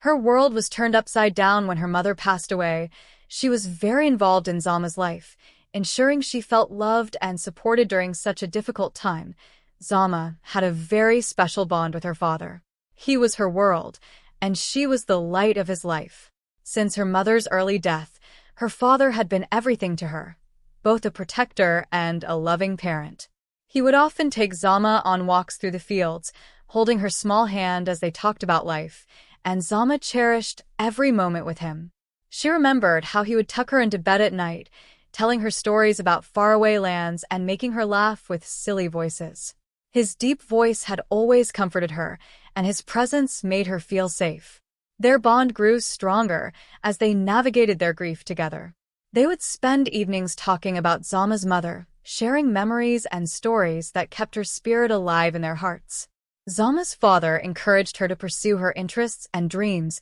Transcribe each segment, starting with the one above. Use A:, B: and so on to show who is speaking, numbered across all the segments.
A: Her world was turned upside down when her mother passed away. She was very involved in Zama's life, ensuring she felt loved and supported during such a difficult time. Zama had a very special bond with her father. He was her world, and she was the light of his life. Since her mother's early death, her father had been everything to her, both a protector and a loving parent. He would often take Zama on walks through the fields, holding her small hand as they talked about life, and Zama cherished every moment with him. She remembered how he would tuck her into bed at night, telling her stories about faraway lands and making her laugh with silly voices. His deep voice had always comforted her, and his presence made her feel safe. Their bond grew stronger as they navigated their grief together. They would spend evenings talking about Zama's mother, sharing memories and stories that kept her spirit alive in their hearts. Zama's father encouraged her to pursue her interests and dreams,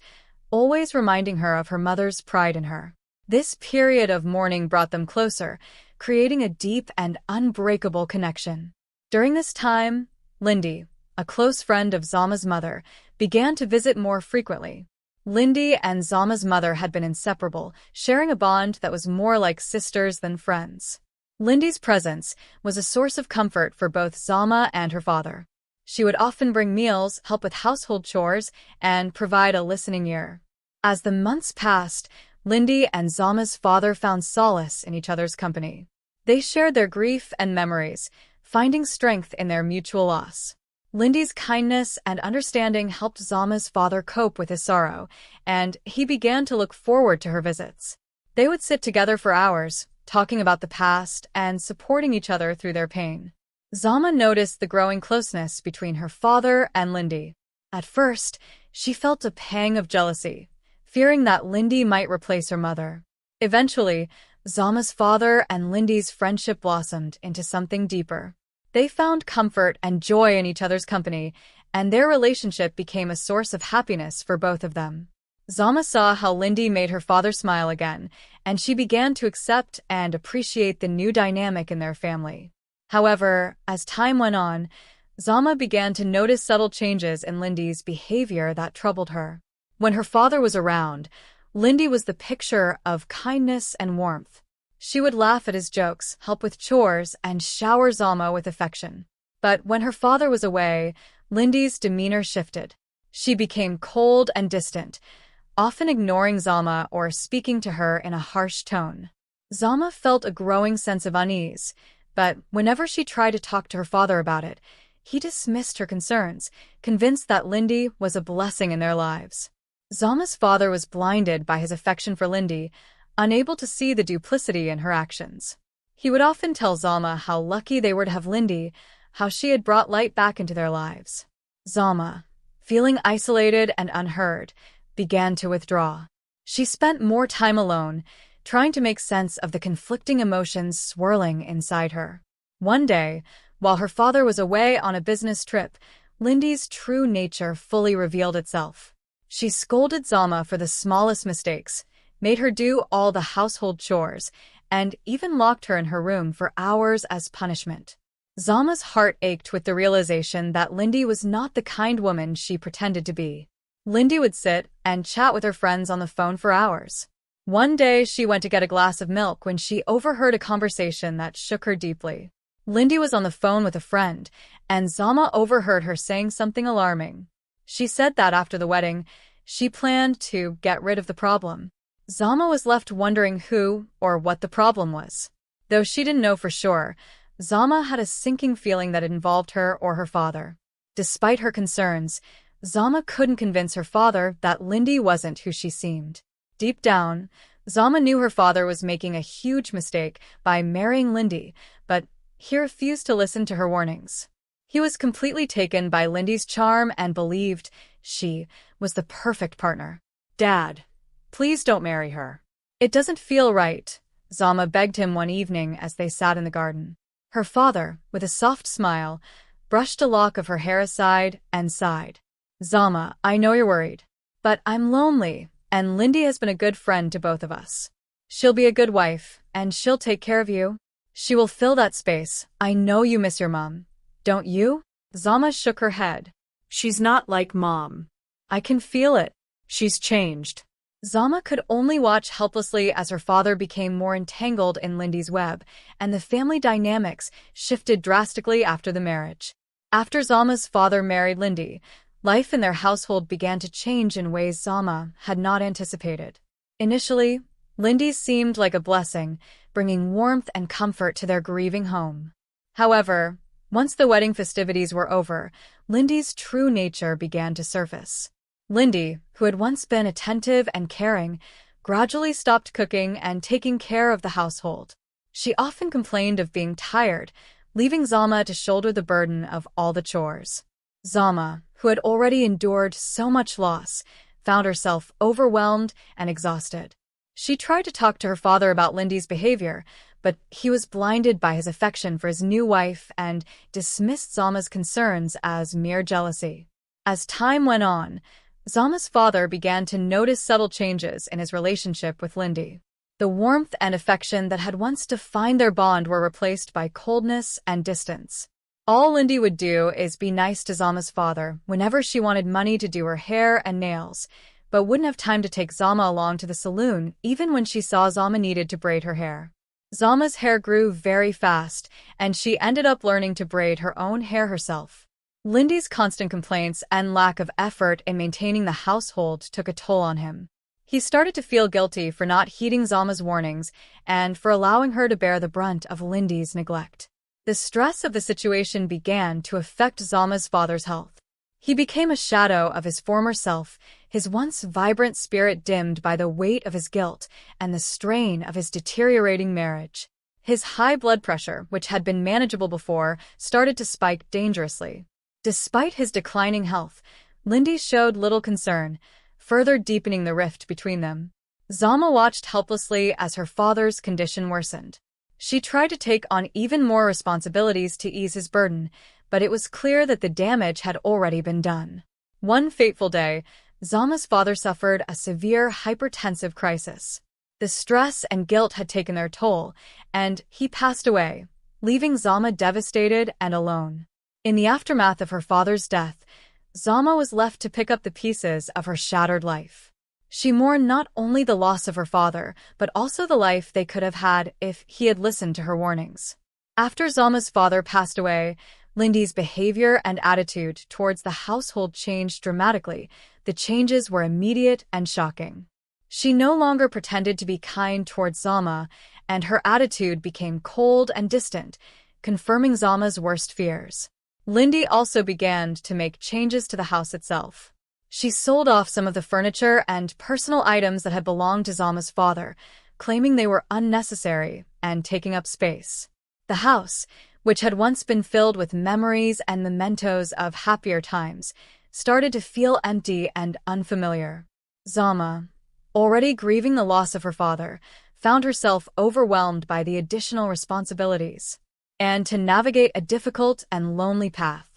A: always reminding her of her mother's pride in her. This period of mourning brought them closer, creating a deep and unbreakable connection. During this time, Lindi, a close friend of Zama's mother, began to visit more frequently. Lindi and Zama's mother had been inseparable, sharing a bond that was more like sisters than friends. Lindi's presence was a source of comfort for both Zama and her father. She would often bring meals, help with household chores, and provide a listening ear. As the months passed, Lindi and Zama's father found solace in each other's company. They shared their grief and memories, finding strength in their mutual loss. Lindi's kindness and understanding helped Zama's father cope with his sorrow, and he began to look forward to her visits. They would sit together for hours, talking about the past and supporting each other through their pain. Zama noticed the growing closeness between her father and Lindi. At first, she felt a pang of jealousy, fearing that Lindi might replace her mother. Eventually, Zama's father and Lindi's friendship blossomed into something deeper. They found comfort and joy in each other's company, and their relationship became a source of happiness for both of them. Zama saw how Lindi made her father smile again, and she began to accept and appreciate the new dynamic in their family. However, as time went on, Zama began to notice subtle changes in Lindi's behavior that troubled her. When her father was around, Lindi was the picture of kindness and warmth. She would laugh at his jokes, help with chores, and shower Zama with affection. But when her father was away, Lindi's demeanor shifted. She became cold and distant, often ignoring Zama or speaking to her in a harsh tone. Zama felt a growing sense of unease, but whenever she tried to talk to her father about it, he dismissed her concerns, convinced that Lindi was a blessing in their lives. Zama's father was blinded by his affection for Lindi, unable to see the duplicity in her actions. He would often tell Zama how lucky they were to have Lindi, how she had brought light back into their lives. Zama, feeling isolated and unheard, began to withdraw. She spent more time alone, trying to make sense of the conflicting emotions swirling inside her. One day, while her father was away on a business trip, Lindi's true nature fully revealed itself. She scolded Zama for the smallest mistakes, made her do all the household chores, and even locked her in her room for hours as punishment. Zama's heart ached with the realization that Lindi was not the kind woman she pretended to be. Lindi would sit and chat with her friends on the phone for hours. One day, she went to get a glass of milk when she overheard a conversation that shook her deeply. Lindi was on the phone with a friend, and Zama overheard her saying something alarming. She said that after the wedding, she planned to get rid of the problem. Zama was left wondering who or what the problem was. Though she didn't know for sure, Zama had a sinking feeling that it involved her or her father. Despite her concerns, Zama couldn't convince her father that Lindi wasn't who she seemed. Deep down, Zama knew her father was making a huge mistake by marrying Lindi, but he refused to listen to her warnings. He was completely taken by Lindi's charm and believed she was the perfect partner. "Dad, please don't marry her. It doesn't feel right," Zama begged him one evening as they sat in the garden. Her father, with a soft smile, brushed a lock of her hair aside and sighed. "Zama, I know you're worried, but I'm lonely, and Lindi has been a good friend to both of us. She'll be a good wife, and she'll take care of you. She will fill that space. I know you miss your mom. Don't you?" Zama shook her head. "She's not like Mom. I can feel it. She's changed. Zama could only watch helplessly as her father became more entangled in Lindy's web, and the family dynamics shifted drastically after the marriage. After Zama's father married Lindi, life in their household began to change in ways Zama had not anticipated. Initially, Lindi seemed like a blessing, bringing warmth and comfort to their grieving home. However, once the wedding festivities were over, Lindy's true nature began to surface. Lindi, who had once been attentive and caring, gradually stopped cooking and taking care of the household. She often complained of being tired, leaving Zama to shoulder the burden of all the chores. Zama, who had already endured so much loss, found herself overwhelmed and exhausted. She tried to talk to her father about Lindy's behavior, but he was blinded by his affection for his new wife and dismissed Zama's concerns as mere jealousy. As time went on, Zama's father began to notice subtle changes in his relationship with Lindi. The warmth and affection that had once defined their bond were replaced by coldness and distance. All Lindi would do is be nice to Zama's father whenever she wanted money to do her hair and nails, but wouldn't have time to take Zama along to the saloon even when she saw Zama needed to braid her hair. Zama's hair grew very fast, and she ended up learning to braid her own hair herself. Lindy's constant complaints and lack of effort in maintaining the household took a toll on him. He started to feel guilty for not heeding Zama's warnings and for allowing her to bear the brunt of Lindy's neglect. The stress of the situation began to affect Zama's father's health. He became a shadow of his former self, his once vibrant spirit dimmed by the weight of his guilt and the strain of his deteriorating marriage. His high blood pressure, which had been manageable before, started to spike dangerously. Despite his declining health, Lindi showed little concern, further deepening the rift between them. Zama watched helplessly as her father's condition worsened. She tried to take on even more responsibilities to ease his burden, but it was clear that the damage had already been done. One fateful day, Zama's father suffered a severe hypertensive crisis. The stress and guilt had taken their toll, and he passed away, leaving Zama devastated and alone. In the aftermath of her father's death, Zama was left to pick up the pieces of her shattered life. She mourned not only the loss of her father, but also the life they could have had if he had listened to her warnings. After Zama's father passed away, Lindy's behavior and attitude towards the household changed dramatically. The changes were immediate and shocking. She no longer pretended to be kind towards Zama, and her attitude became cold and distant, confirming Zama's worst fears. Lindi also began to make changes to the house itself. She sold off some of the furniture and personal items that had belonged to Zama's father, claiming they were unnecessary and taking up space. The house, which had once been filled with memories and mementos of happier times, started to feel empty and unfamiliar. Zama, already grieving the loss of her father, found herself overwhelmed by the additional responsibilities and to navigate a difficult and lonely path.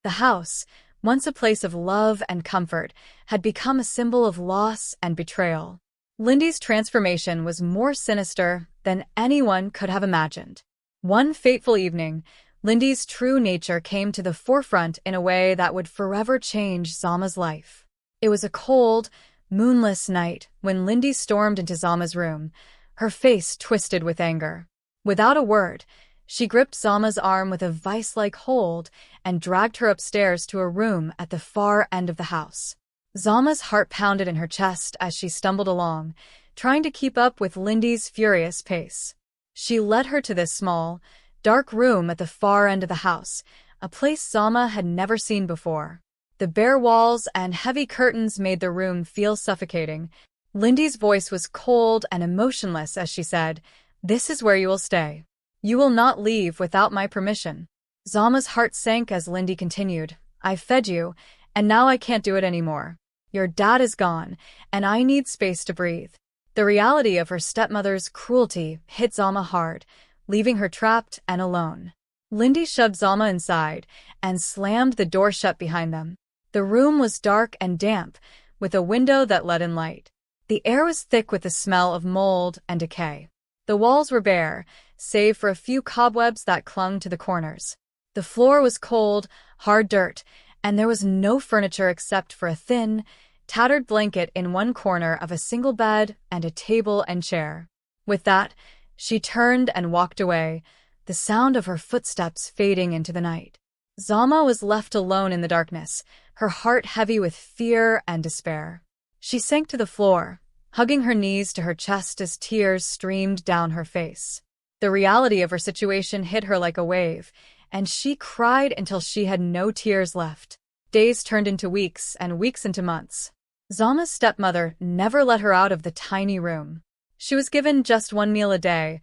A: The house, once a place of love and comfort, had become a symbol of loss and betrayal. Lindy's transformation was more sinister than anyone could have imagined. One fateful evening, Lindy's true nature came to the forefront in a way that would forever change Zama's life. It was a cold, moonless night when Lindi stormed into Zama's room, her face twisted with anger. Without a word, she gripped Zama's arm with a vice-like hold and dragged her upstairs to a room at the far end of the house. Zama's heart pounded in her chest as she stumbled along, trying to keep up with Lindy's furious pace. She led her to this small, dark room at the far end of the house, a place Zama had never seen before. The bare walls and heavy curtains made the room feel suffocating. Lindy's voice was cold and emotionless as she said, "This is where you will stay. You will not leave without my permission." Zama's heart sank as Lindi continued, "I fed you, and now I can't do it anymore. Your dad is gone, and I need space to breathe." The reality of her stepmother's cruelty hit Zama hard, leaving her trapped and alone. Lindi shoved Zama inside and slammed the door shut behind them. The room was dark and damp, with a window that let in light. The air was thick with the smell of mold and decay. The walls were bare, save for a few cobwebs that clung to the corners. The floor was cold, hard dirt, and there was no furniture except for a thin, tattered blanket in one corner of a single bed, and a table and chair. With that, she turned and walked away, the sound of her footsteps fading into the night. Zama was left alone in the darkness, her heart heavy with fear and despair. She sank to the floor, hugging her knees to her chest as tears streamed down her face. The reality of her situation hit her like a wave, and she cried until she had no tears left. Days turned into weeks, and weeks into months. Zama's stepmother never let her out of the tiny room. She was given just one meal a day,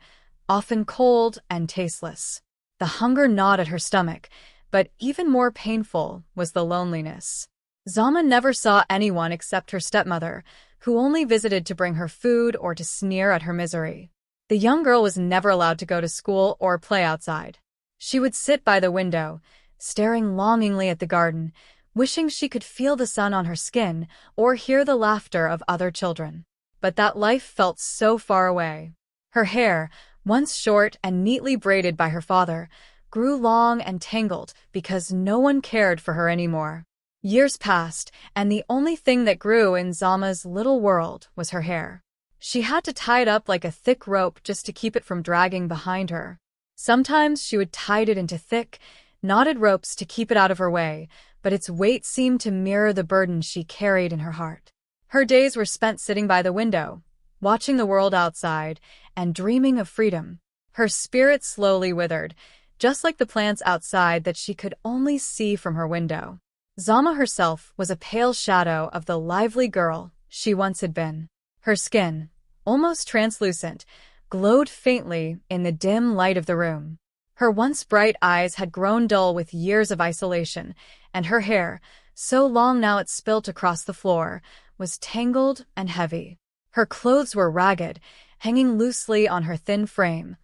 A: often cold and tasteless. The hunger gnawed at her stomach, but even more painful was the loneliness. Zama never saw anyone except her stepmother, who only visited to bring her food or to sneer at her misery. The young girl was never allowed to go to school or play outside. She would sit by the window, staring longingly at the garden, wishing she could feel the sun on her skin or hear the laughter of other children. But that life felt so far away. Her hair, once short and neatly braided by her father, grew long and tangled because no one cared for her anymore. Years passed, and the only thing that grew in Zama's little world was her hair. She had to tie it up like a thick rope just to keep it from dragging behind her. Sometimes she would tie it into thick, knotted ropes to keep it out of her way, but its weight seemed to mirror the burden she carried in her heart. Her days were spent sitting by the window, watching the world outside, and dreaming of freedom. Her spirit slowly withered, just like the plants outside that she could only see from her window. Zama herself was a pale shadow of the lively girl she once had been. Her skin, almost translucent, glowed faintly in the dim light of the room. Her once bright eyes had grown dull with years of isolation, and her hair, so long now it spilt across the floor, was tangled and heavy. Her clothes were ragged, hanging loosely on her thin frame,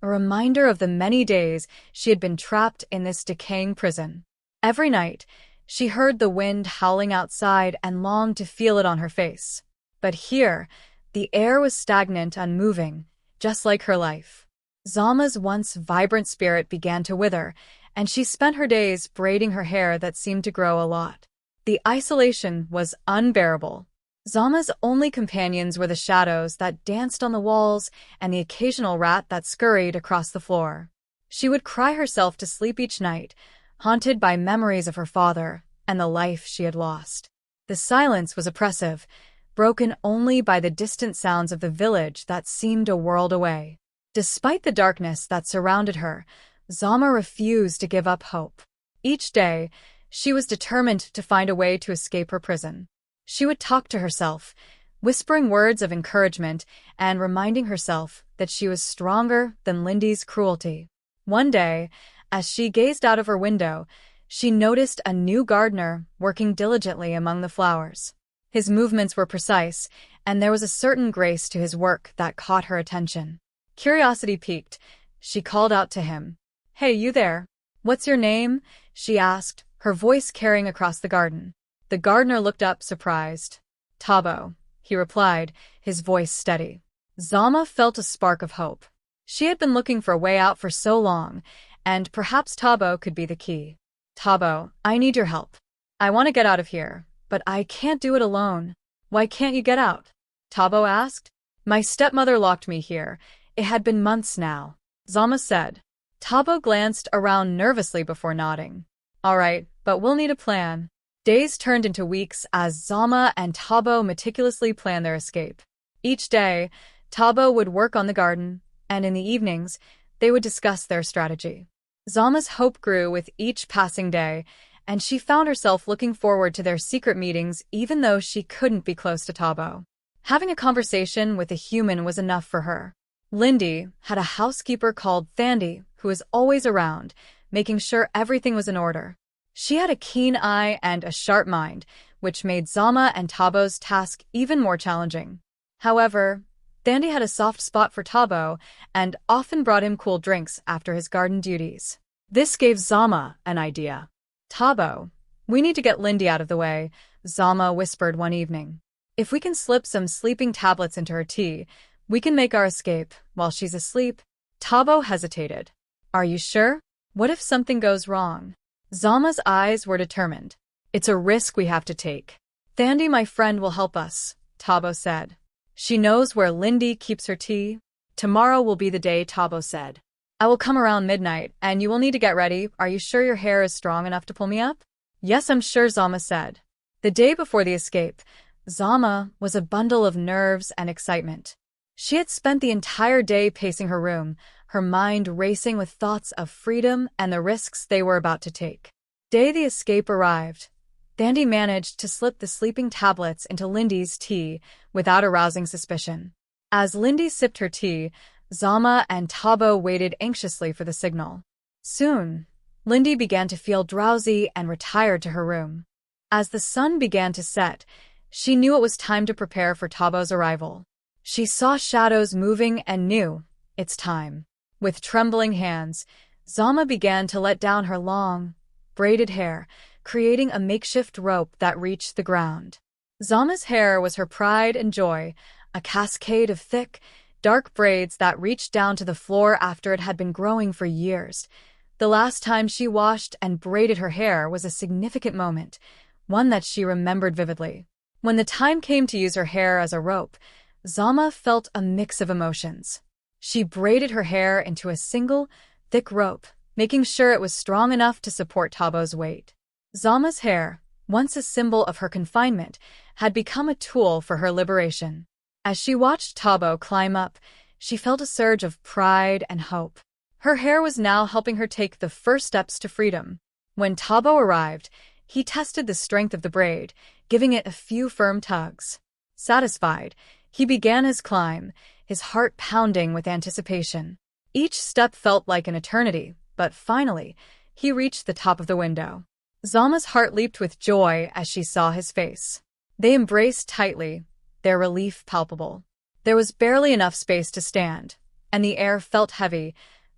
A: a reminder of the many days she had been trapped in this decaying prison. Every night, she heard the wind howling outside and longed to feel it on her face. But here, the air was stagnant, unmoving, just like her life. Zama's once vibrant spirit began to wither, and she spent her days braiding her hair that seemed to grow a lot. The isolation was unbearable. Zama's only companions were the shadows that danced on the walls and the occasional rat that scurried across the floor. She would cry herself to sleep each night, haunted by memories of her father and the life she had lost. The silence was oppressive, broken only by the distant sounds of the village that seemed a world away. Despite the darkness that surrounded her, Zama refused to give up hope. Each day, she was determined to find a way to escape her prison. She would talk to herself, whispering words of encouragement and reminding herself that she was stronger than Lindi's cruelty. One day, as she gazed out of her window, she noticed a new gardener working diligently among the flowers. His movements were precise, and there was a certain grace to his work that caught her attention. Curiosity piqued. She called out to him. "Hey, you there? What's your name?" she asked, her voice carrying across the garden. The gardener looked up, surprised. "Thabo," he replied, his voice steady. Zama felt a spark of hope. She had been looking for a way out for so long, and perhaps Thabo could be the key. "Thabo, I need your help. I want to get out of here, but I can't do it alone." "Why can't you get out?" Thabo asked. "My stepmother locked me here. It had been months now," Zama said. Thabo glanced around nervously before nodding. "All right, but we'll need a plan." Days turned into weeks as Zama and Thabo meticulously planned their escape. Each day, Thabo would work on the garden, and in the evenings, they would discuss their strategy. Zama's hope grew with each passing day, and she found herself looking forward to their secret meetings even though she couldn't be close to Thabo. Having a conversation with a human was enough for her. Lindi had a housekeeper called Thandi who was always around, making sure everything was in order. She had a keen eye and a sharp mind, which made Zama and Tabo's task even more challenging. However, Thandi had a soft spot for Thabo and often brought him cool drinks after his garden duties. This gave Zama an idea. "Thabo, we need to get Lindi out of the way," Zama whispered one evening. "If we can slip some sleeping tablets into her tea, we can make our escape while she's asleep." Thabo hesitated. "Are you sure? What if something goes wrong?" Zama's eyes were determined. "It's a risk we have to take." Thandi, my friend, will help us, Thabo said. She knows where Lindi keeps her tea. Tomorrow will be the day, Thabo said. I will come around midnight, and you will need to get ready. Are you sure your hair is strong enough to pull me up? Yes, I'm sure, Zama said. The day before the escape, Zama was a bundle of nerves and excitement. She had spent the entire day pacing her room, her mind racing with thoughts of freedom and the risks they were about to take. Day the escape arrived. Thandi managed to slip the sleeping tablets into Lindi's tea without arousing suspicion. As Lindi sipped her tea, Zama and Thabo waited anxiously for the signal. Soon, Lindi began to feel drowsy and retired to her room. As the sun began to set, she knew it was time to prepare for Thabo's arrival. She saw shadows moving and knew, it's time. With trembling hands, Zama began to let down her long, braided hair, creating a makeshift rope that reached the ground. Zama's hair was her pride and joy, a cascade of thick, dark braids that reached down to the floor after it had been growing for years. The last time she washed and braided her hair was a significant moment, one that she remembered vividly. When the time came to use her hair as a rope, Zama felt a mix of emotions. She braided her hair into a single, thick rope, making sure it was strong enough to support Thabo's weight. Zama's hair, once a symbol of her confinement, had become a tool for her liberation. As she watched Thabo climb up, she felt a surge of pride and hope. Her hair was now helping her take the first steps to freedom. When Thabo arrived, he tested the strength of the braid, giving it a few firm tugs. Satisfied, he began his climb, his heart pounding with anticipation. Each step felt like an eternity, but finally, he reached the top of the window. Zama's heart leaped with joy as she saw his face. They embraced tightly, their relief palpable. There was barely enough space to stand, and the air felt heavy,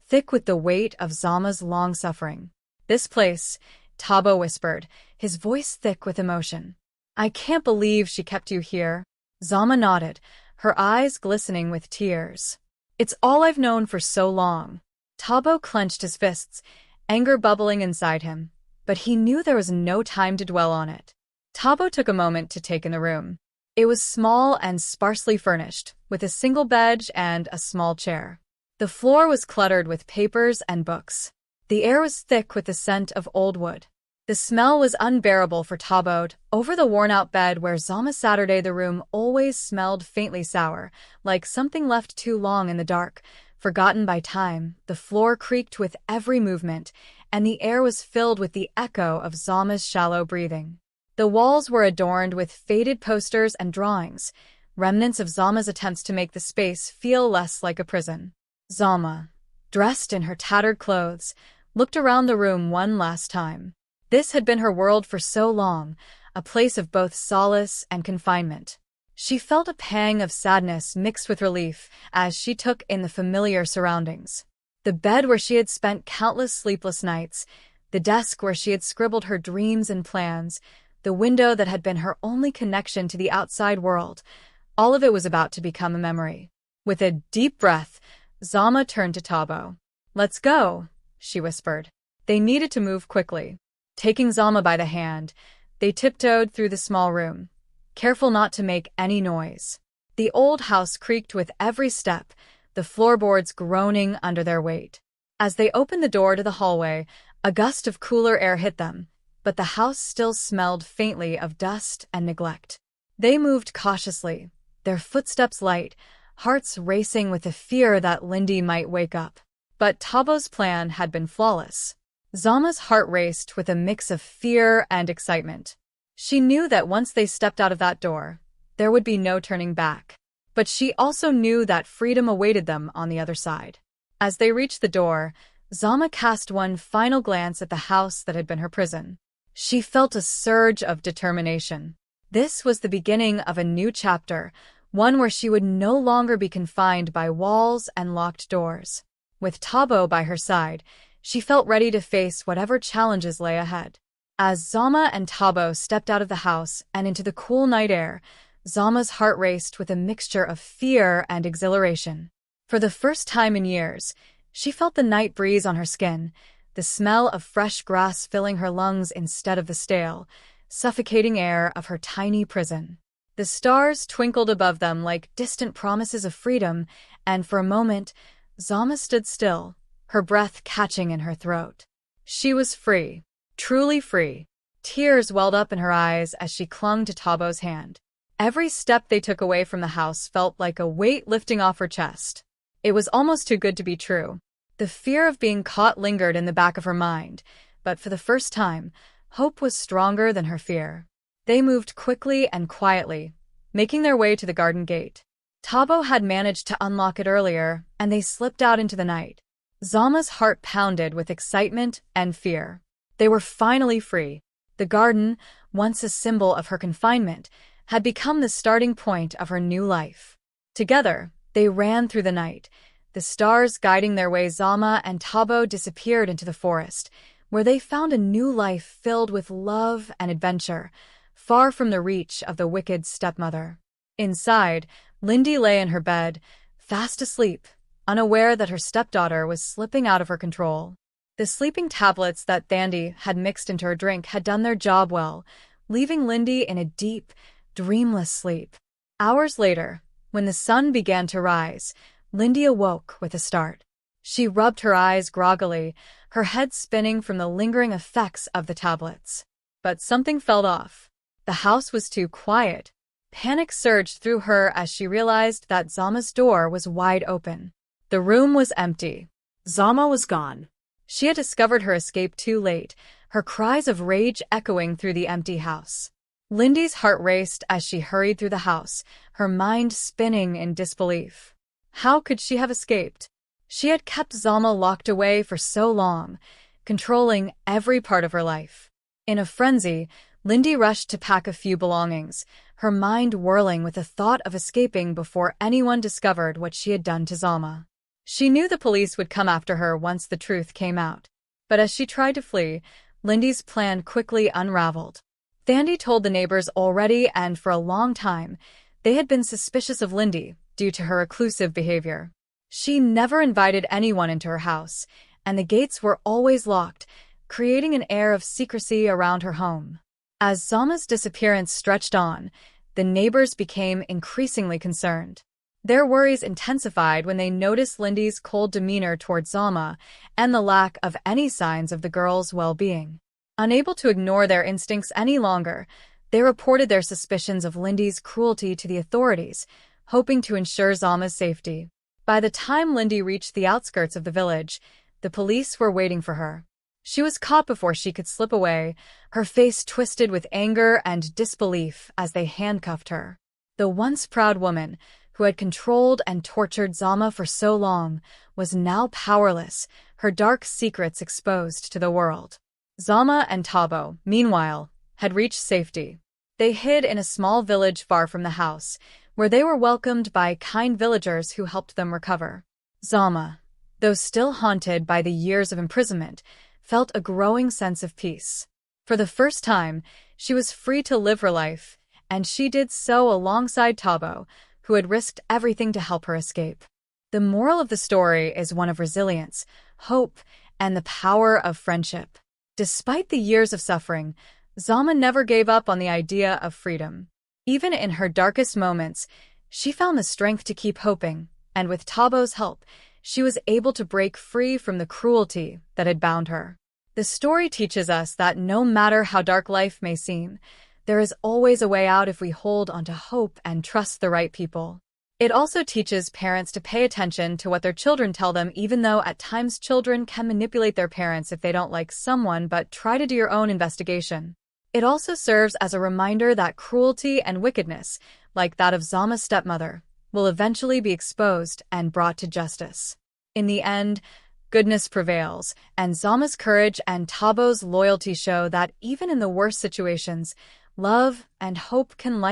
A: thick with the weight of Zama's long suffering. This place, Thabo whispered, his voice thick with emotion. I can't believe she kept you here. Zama nodded, her eyes glistening with tears. It's all I've known for so long. Thabo clenched his fists, anger bubbling inside him, but he knew there was no time to dwell on it. Thabo took a moment to take in the room. It was small and sparsely furnished, with a single bed and a small chair. The floor was cluttered with papers and books. The air was thick with the scent of old wood. The smell was unbearable for Thabo. Over the worn-out bed where Zama Saturday, the room always smelled faintly sour, like something left too long in the dark, forgotten by time. The floor creaked with every movement, and the air was filled with the echo of Zama's shallow breathing. The walls were adorned with faded posters and drawings, remnants of Zama's attempts to make the space feel less like a prison. Zama, dressed in her tattered clothes, looked around the room one last time. This had been her world for so long, a place of both solace and confinement. She felt a pang of sadness mixed with relief as she took in the familiar surroundings. The bed where she had spent countless sleepless nights, the desk where she had scribbled her dreams and plans, the window that had been her only connection to the outside world, all of it was about to become a memory. With a deep breath, Zama turned to Thabo. Let's go, she whispered. They needed to move quickly. Taking Zama by the hand, they tiptoed through the small room, careful not to make any noise. The old house creaked with every step, the floorboards groaning under their weight. As they opened the door to the hallway, a gust of cooler air hit them, but the house still smelled faintly of dust and neglect. They moved cautiously, their footsteps light, hearts racing with the fear that Lindi might wake up. But Thabo's plan had been flawless. Zama's heart raced with a mix of fear and excitement. She knew that once they stepped out of that door, there would be no turning back. But she also knew that freedom awaited them on the other side. As they reached the door, Zama cast one final glance at the house that had been her prison. She felt a surge of determination. This was the beginning of a new chapter, one where she would no longer be confined by walls and locked doors. With Thabo by her side, she felt ready to face whatever challenges lay ahead. As Zama and Thabo stepped out of the house and into the cool night air, Zama's heart raced with a mixture of fear and exhilaration. For the first time in years, she felt the night breeze on her skin, the smell of fresh grass filling her lungs instead of the stale, suffocating air of her tiny prison. The stars twinkled above them like distant promises of freedom, and for a moment, Zama stood still, her breath catching in her throat. She was free, truly free. Tears welled up in her eyes as she clung to Thabo's hand. Every step they took away from the house felt like a weight lifting off her chest. It was almost too good to be true. The fear of being caught lingered in the back of her mind, but for the first time, hope was stronger than her fear. They moved quickly and quietly, making their way to the garden gate. Thabo had managed to unlock it earlier, and they slipped out into the night. Zama's heart pounded with excitement and fear. They were finally free. The garden, once a symbol of her confinement, had become the starting point of her new life. Together, they ran through the night. The stars guiding their way, Zama and Thabo disappeared into the forest, where they found a new life filled with love and adventure, far from the reach of the wicked stepmother. Inside, Lindi lay in her bed, fast asleep, unaware that her stepdaughter was slipping out of her control. The sleeping tablets that Thandi had mixed into her drink had done their job well, leaving Lindi in a deep, dreamless sleep. Hours later, when the sun began to rise, Lindi awoke with a start. She rubbed her eyes groggily, her head spinning from the lingering effects of the tablets. But something felt off. The house was too quiet. Panic surged through her as she realized that Zama's door was wide open. The room was empty.
B: Zama was gone.
A: She had discovered her escape too late, her cries of rage echoing through the empty house. Lindi's heart raced as she hurried through the house, her mind spinning in disbelief. How could she have escaped? She had kept Zama locked away for so long, controlling every part of her life. In a frenzy, Lindi rushed to pack a few belongings, her mind whirling with the thought of escaping before anyone discovered what she had done to Zama. She knew the police would come after her once the truth came out. But as she tried to flee, Lindi's plan quickly unraveled. Thandi told the neighbors already, and for a long time, they had been suspicious of Lindi due to her reclusive behavior. She never invited anyone into her house, and the gates were always locked, creating an air of secrecy around her home. As Zama's disappearance stretched on, the neighbors became increasingly concerned. Their worries intensified when they noticed Lindi's cold demeanor toward Zama and the lack of any signs of the girl's well-being. Unable to ignore their instincts any longer, they reported their suspicions of Lindi's cruelty to the authorities, hoping to ensure Zama's safety. By the time Lindi reached the outskirts of the village, the police were waiting for her. She was caught before she could slip away, her face twisted with anger and disbelief as they handcuffed her. The once proud woman, who had controlled and tortured Zama for so long, was now powerless, her dark secrets exposed to the world. Zama and Thabo, meanwhile, had reached safety. They hid in a small village far from the house, where they were welcomed by kind villagers who helped them recover. Zama, though still haunted by the years of imprisonment, felt a growing sense of peace. For the first time, she was free to live her life, and she did so alongside Thabo, who had risked everything to help her escape. The moral of the story is one of resilience, hope, and the power of friendship. Despite the years of suffering, Zama never gave up on the idea of freedom. Even in her darkest moments, she found the strength to keep hoping, and with Thabo's help, she was able to break free from the cruelty that had bound her. The story teaches us that no matter how dark life may seem, there is always a way out if we hold onto hope and trust the right people. It also teaches parents to pay attention to what their children tell them, even though at times children can manipulate their parents if they don't like someone, but try to do your own investigation. It also serves as a reminder that cruelty and wickedness, like that of Zama's stepmother, will eventually be exposed and brought to justice. In the end, goodness prevails, and Zama's courage and Thabo's loyalty show that even in the worst situations, love and hope can light